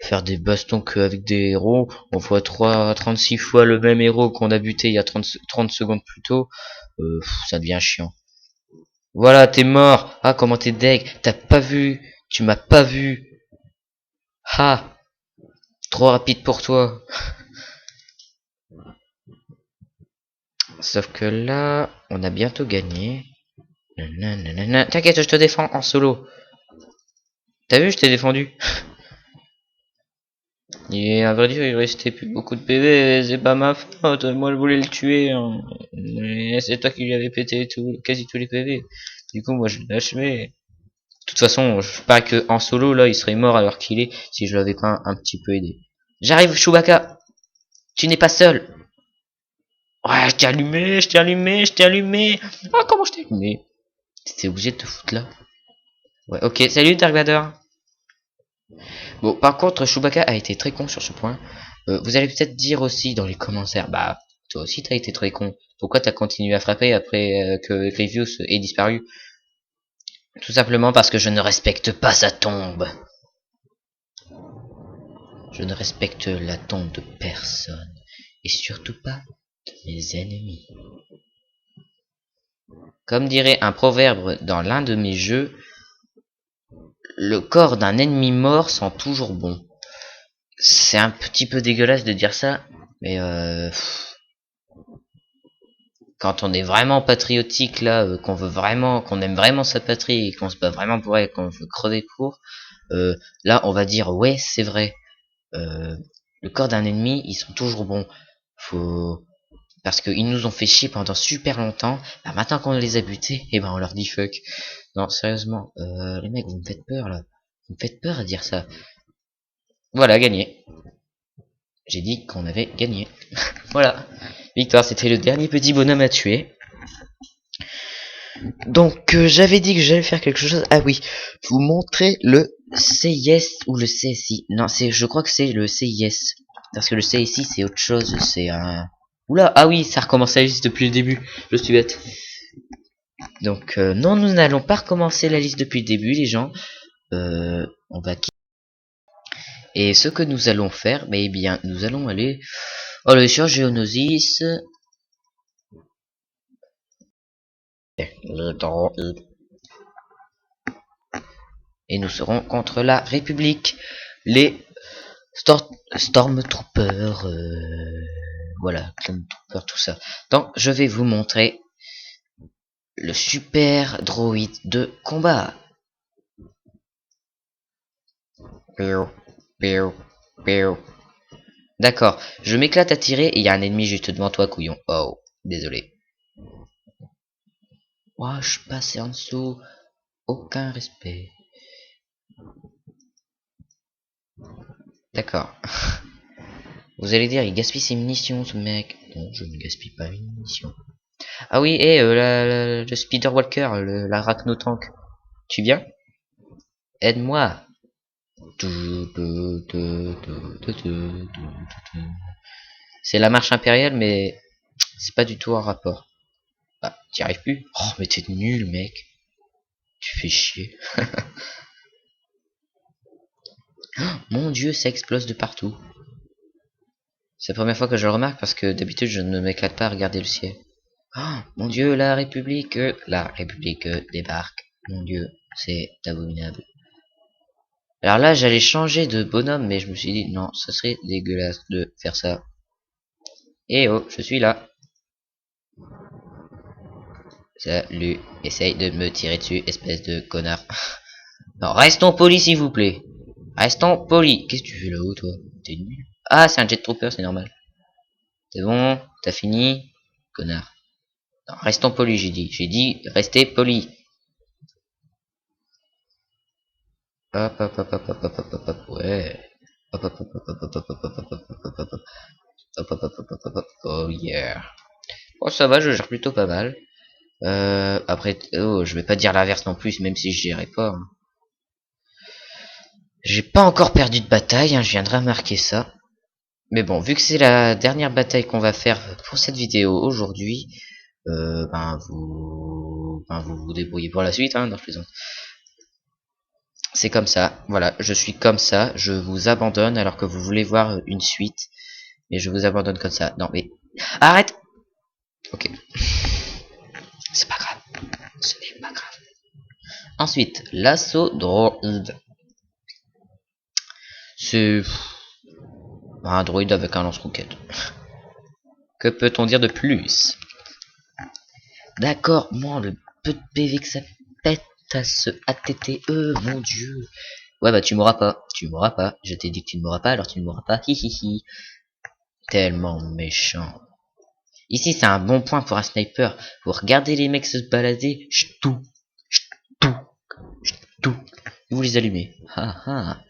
Speaker 1: faire des bastons qu'avec des héros, on voit 36 fois le même héros qu'on a buté il y a 30 secondes plus tôt, ça devient chiant. Voilà, t'es mort. Ah, comment t'es deg? T'as pas vu? Tu m'as pas vu. Ah, trop rapide pour toi. Sauf que là, on a bientôt gagné. T'inquiète, je te défends en solo. T'as vu, je t'ai défendu. Et à vrai dire, il restait plus beaucoup de PV, c'est pas ma faute, moi je voulais le tuer, hein. C'est toi qui lui avais pété quasi tous les PV. Du coup, moi je l'ai achevé. toute façon, je parie que en solo, là, il serait mort à l'heure qu'il est si je l'avais pas un petit peu aidé. J'arrive, Chewbacca. Tu n'es pas seul. Ouais, je t'ai allumé, je t'ai allumé, je t'ai allumé. Oh, comment je t'ai allumé? T'étais obligé de te foutre là. Ouais, ok, salut Dark Vador. Bon, par contre, Chewbacca a été très con sur ce point. Vous allez peut-être dire aussi dans les commentaires, bah, toi aussi t'as été très con. Pourquoi t'as continué à frapper après que Grievous ait disparu? Tout simplement parce que je ne respecte pas sa tombe. Je ne respecte la tombe de personne. Et surtout pas de mes ennemis. Comme dirait un proverbe dans l'un de mes jeux, le corps d'un ennemi mort sent toujours bon. C'est un petit peu dégueulasse de dire ça, mais quand on est vraiment patriotique là, qu'on veut vraiment, qu'on aime vraiment sa patrie et qu'on se bat vraiment pour elle, qu'on veut crever pour, là on va dire ouais c'est vrai. Le corps d'un ennemi, ils sont toujours bons. Faut parce qu'ils nous ont fait chier pendant super longtemps. Bah, maintenant qu'on les a butés, et ben on leur dit fuck. Non sérieusement, les mecs vous me faites peur là. Vous me faites peur à dire ça. Voilà, gagné. J'ai dit qu'on avait gagné. Voilà. Victoire, c'était le dernier petit bonhomme à tuer. Donc j'avais dit que j'allais faire quelque chose. Ah oui, vous montrer le CIS ou le CSI. Non, je crois que c'est le CIS. Parce que le CSI c'est autre chose, c'est un... Oula, ah oui, ça recommence la liste depuis le début. Je suis bête. Donc non, nous n'allons pas recommencer la liste depuis le début, les gens. On va... Et ce que nous allons faire, bah, eh bien, nous allons aller... Oh, le sur Geonosis... Et nous serons contre la République. Les Stormtroopers, voilà, Clone Trooper, tout ça. Donc, je vais vous montrer le super droïde de combat. D'accord, je m'éclate à tirer et il y a un ennemi juste devant toi, couillon. Oh, désolé. Oh, je passe en dessous. Aucun respect. D'accord. Vous allez dire, il gaspille ses munitions, ce mec. Non, je ne gaspille pas mes munitions. Ah oui, et le Speeder Walker, l'arachnotank. Tu viens? Aide-moi. C'est la marche impériale, mais c'est pas du tout en rapport. Ah, t'y arrives plus? Oh, mais t'es nul, mec. Tu fais chier. Mon dieu, ça explose de partout. C'est la première fois que je le remarque parce que d'habitude je ne m'éclate pas à regarder le ciel. Oh, mon dieu, la République débarque. Mon dieu, c'est abominable. Alors là, j'allais changer de bonhomme, mais je me suis dit, non, ça serait dégueulasse de faire ça. Eh oh, je suis là. Salut, essaye de me tirer dessus, espèce de connard. Non, restons polis, s'il vous plaît. Restons polis. Qu'est-ce que tu fais là-haut, toi? T'es nul. Ah, c'est un jet trooper, c'est normal. C'est bon, t'as fini? Connard. Non, restons polis, j'ai dit. J'ai dit, restez polis. Hop, hop, hop, hop, hop, hop, hop, hop, hop, ouais. Hop, hop, hop, hop, hop, hop, hop, hop, hop, hop, hop, hop, hop, hop. Hop, hop, hop, hop, hop, hop, hop. Oh yeah. Oh, ça va, je gère plutôt pas mal. Après, oh, je vais pas dire l'inverse non plus, même si je gérais pas. Hein. J'ai pas encore perdu de bataille, hein, je viendrai remarquer ça. Mais bon, vu que c'est la dernière bataille qu'on va faire pour cette vidéo aujourd'hui, vous vous débrouillez pour la suite, hein, non, je plaisante. C'est comme ça, voilà, je suis comme ça, je vous abandonne alors que vous voulez voir une suite, mais je vous abandonne comme ça. Non mais, arrête. Ok, c'est pas grave, ce n'est pas grave. Ensuite, l'assaut droïde. C'est un droïde avec un lance-roquette. Que peut-on dire de plus? D'accord, moi, le peu de PV que ça pète à ce ATTE, mon dieu. Ouais, bah tu mourras pas, Je t'ai dit que tu ne mourras pas, alors tu ne mourras pas. Hihihi. Tellement méchant. Ici, c'est un bon point pour un sniper. Vous regardez les mecs se balader, j'tou, tout. Vous les allumez. Ah, ah.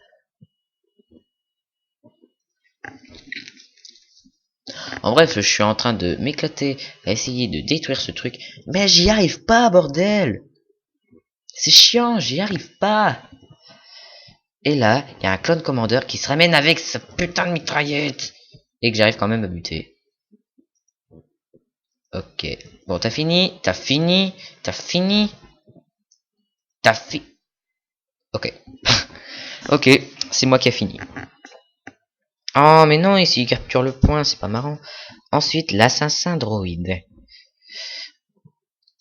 Speaker 1: En bref, je suis en train de m'éclater à essayer de détruire ce truc. Mais j'y arrive pas, bordel. C'est chiant, j'y arrive pas. Et là, il y a un clone commandeur qui se ramène avec sa putain de mitraillette. Et que j'arrive quand même à buter. Ok. Bon, t'as fini. Ok. Ok, c'est moi qui a fini. Oh, mais non, ici, il capture le point, c'est pas marrant. Ensuite, l'assassin droïde.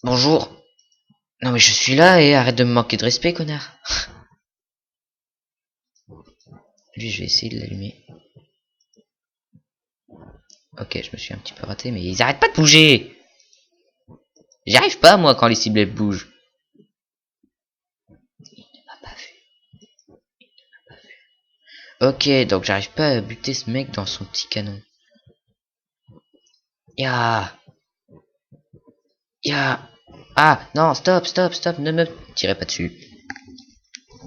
Speaker 1: Bonjour. Non, mais je suis là et arrête de me manquer de respect, connard. Lui, je vais essayer de l'allumer. Ok, je me suis un petit peu raté, mais ils arrêtent pas de bouger. J'y arrive pas, moi, quand les cibles elles bougent. Il ne m'a pas vu. Ok, donc j'arrive pas à buter ce mec dans son petit canon. Ya. Ya. Ah, non, stop, ne me tirez pas dessus.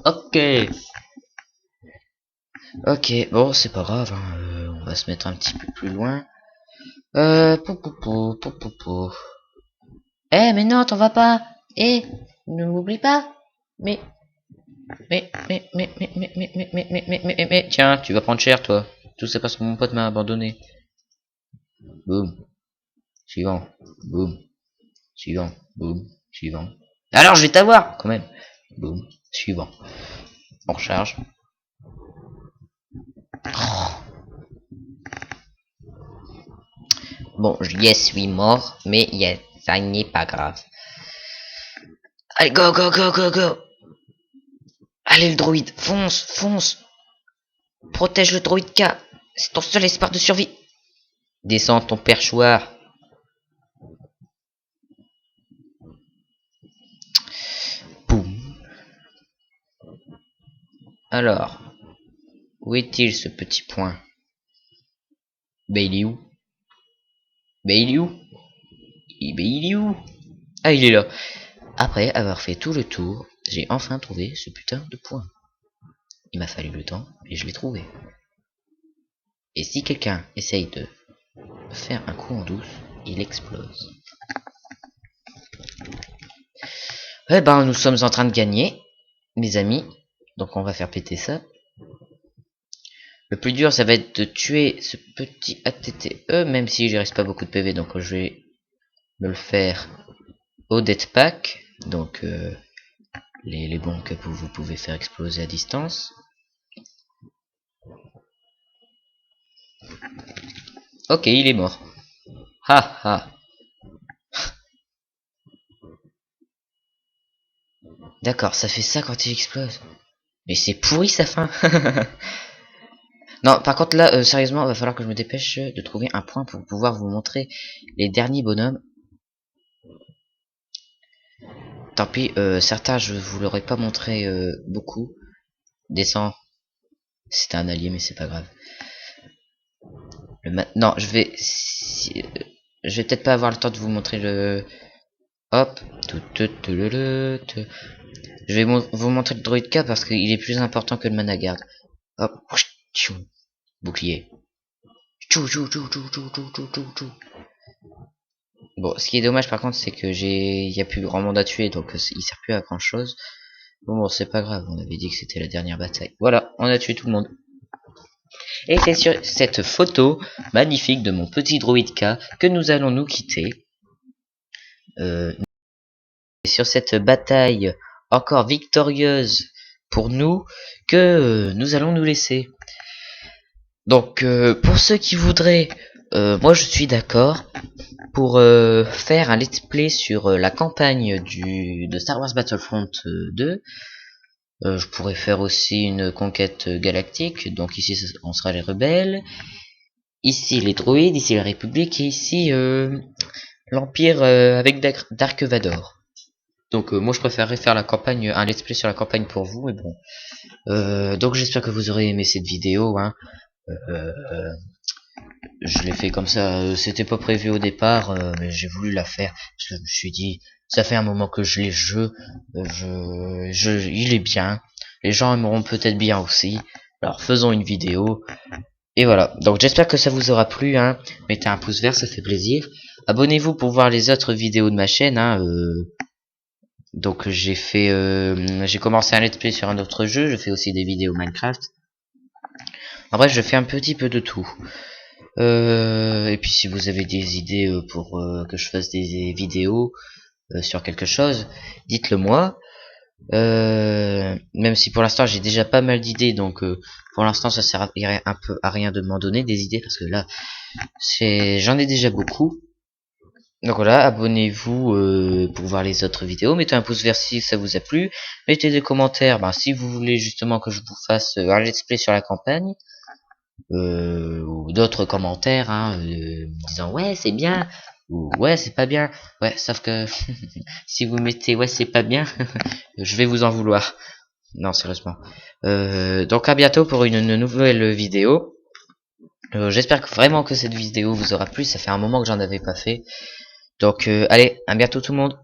Speaker 1: Ok. Ok, bon, c'est pas grave, hein. On va se mettre un petit peu plus loin. Pou. Eh, mais non, t'en vas pas. Eh, ne m'oublie pas. Mais, tiens, tu vas prendre cher, toi. Tout ça parce que mon pote m'a abandonné. Boum. Suivant. Boum. Suivant. Boum. Suivant. Alors, je vais t'avoir, quand même. Boum. Suivant. On recharge. Bon, je suis mort, mais ça n'est pas grave. Allez, go. Allez, le droïde, fonce. Protège le droïde K. C'est ton seul espoir de survie. Descends ton perchoir. Boum. Alors, où est-il ce petit point? Il est où? Ah, il est là. Après avoir fait tout le tour, j'ai enfin trouvé ce putain de point. Il m'a fallu le temps, et je l'ai trouvé. Et si quelqu'un essaye de faire un coup en douce, il explose. Eh ben, nous sommes en train de gagner, mes amis. Donc on va faire péter ça. Le plus dur, ça va être de tuer ce petit ATTE, même si il reste pas beaucoup de PV, donc je vais me le faire au Deathpack. Donc les bombes que vous pouvez faire exploser à distance. Ok, il est mort. Ha ha. D'accord, ça fait ça quand il explose. Mais c'est pourri sa fin. Non, par contre là, sérieusement, il va falloir que je me dépêche de trouver un point pour pouvoir vous montrer les derniers bonhommes. Tant pis, certains je vous l'aurais pas montré beaucoup. Descends. C'était un allié, mais c'est pas grave. Non, je vais peut-être pas avoir le temps de vous montrer le... Hop. Je vais vous montrer le droïde K parce qu'il est plus important que le Managarde. Hop. Bouclier. Bon, ce qui est dommage par contre, c'est que il y a plus grand monde à tuer, donc il sert plus à grand chose. Bon, c'est pas grave, on avait dit que c'était la dernière bataille. Voilà, on a tué tout le monde. Et c'est sur cette photo magnifique de mon petit droïde K que nous allons nous quitter. Sur cette bataille encore victorieuse pour nous que nous allons nous laisser. Donc pour ceux qui voudraient, moi je suis d'accord pour faire un let's play sur la campagne de Star Wars Battlefront 2. Je pourrais faire aussi une conquête galactique, donc ici on sera les rebelles, ici les droïdes, ici la République, et ici l'Empire avec Dark Vador. Donc moi je préférerais faire la campagne, un let's play sur la campagne pour vous, mais bon. Donc j'espère que vous aurez aimé cette vidéo, hein. je l'ai fait comme ça, c'était pas prévu au départ, mais j'ai voulu la faire. Je me suis dit, ça fait un moment que je les jeux, il est bien. Les gens aimeront peut-être bien aussi. Alors faisons une vidéo. Et voilà. Donc j'espère que ça vous aura plu, hein. Mettez un pouce vert, ça fait plaisir. Abonnez-vous pour voir les autres vidéos de ma chaîne, hein. Donc j'ai commencé un let's play sur un autre jeu. Je fais aussi des vidéos Minecraft. En bref, je fais un petit peu de tout. Et puis si vous avez des idées pour que je fasse des vidéos sur quelque chose, dites-le moi. Même si pour l'instant j'ai déjà pas mal d'idées, donc pour l'instant ça sert un peu à rien de m'en donner des idées parce que là j'en ai déjà beaucoup. Donc voilà, abonnez-vous pour voir les autres vidéos, mettez un pouce vert si ça vous a plu, mettez des commentaires si vous voulez justement que je vous fasse un let's play sur la campagne, ou d'autres commentaires, hein, disant ouais c'est bien, ou ouais c'est pas bien, ouais sauf que si vous mettez ouais c'est pas bien, je vais vous en vouloir. Non, sérieusement. Donc à bientôt pour une nouvelle vidéo. J'espère vraiment que cette vidéo vous aura plu, ça fait un moment que j'en avais pas fait. Donc allez, à bientôt tout le monde.